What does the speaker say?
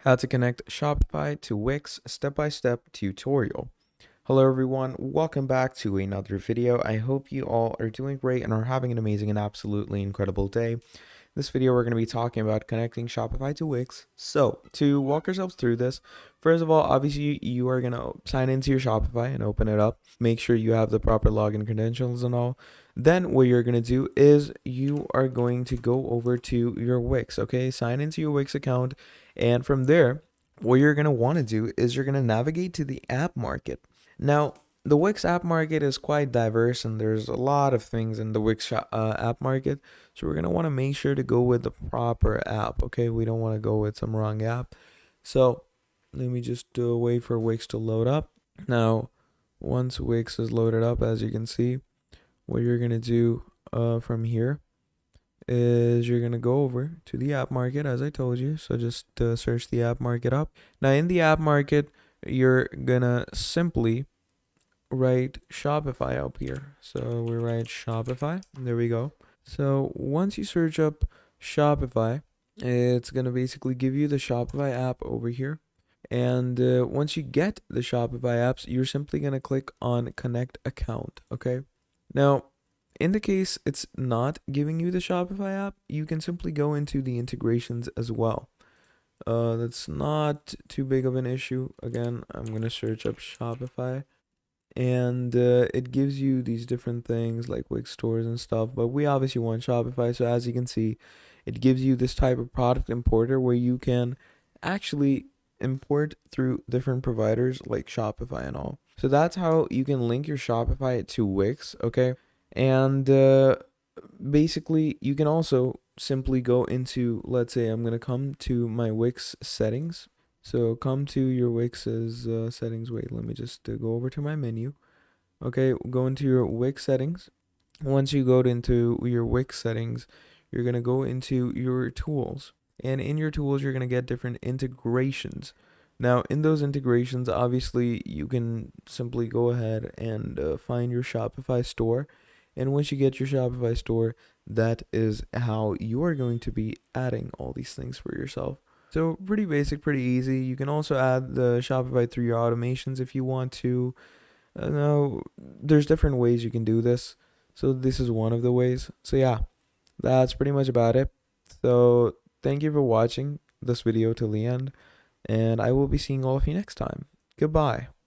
How to connect Shopify to Wix step-by-step tutorial. Hello everyone, welcome back to another video. I hope you all are doing great and are having an amazing and absolutely incredible day. In this video, we're going to be talking about connecting Shopify to Wix. So to walk ourselves through this, first of all, obviously you are going to sign into your Shopify and open it up. Make sure you have the proper login credentials and all. Then what you're going to do is you are going to go over to your Wix, okay? Sign into your Wix account, and from there, what you're going to want to do is you're going to navigate to the app market. Now, the Wix app market is quite diverse and there's a lot of things in the Wix app market. So we're going to want to make sure to go with the proper app, okay? We don't want to go with some wrong app. So let me just wait for Wix to load up. Now, once Wix is loaded up, as you can see, what you're going to do from here is you're going to go over to the app market, as I told you. So just search the app market up. Now, in the app market, you're going to simply write Shopify up here. So we write Shopify. There we go. So once you search up Shopify, it's going to basically give you the Shopify app over here. And once you get the Shopify apps, you're simply going to click on Connect Account, okay? Now, in the case it's not giving you the Shopify app, you can simply go into the integrations as well. That's not too big of an issue. Again, I'm going to search up Shopify. And it gives you these different things like Wix stores and stuff, but we obviously want Shopify. So as you can see, it gives you this type of product importer where you can actually import through different providers like Shopify and all. So that's how you can link your Shopify to Wix, okay? And basically you can also simply go into, let's say I'm going to come to my Wix settings. So come to your Wix's settings. Wait, let me just go over to my menu. Okay, go into your Wix settings. Once you go into your Wix settings, you're going to go into your tools. And in your tools, you're going to get different integrations. Now, in those integrations, obviously, you can simply go ahead and find your Shopify store. And once you get your Shopify store, that is how you are going to be adding all these things for yourself. So pretty basic, pretty easy. You can also add the Shopify through your automations if you want to. Now, there's different ways you can do this. So this is one of the ways. So yeah, that's pretty much about it. So thank you for watching this video till the end. And I will be seeing all of you next time. Goodbye.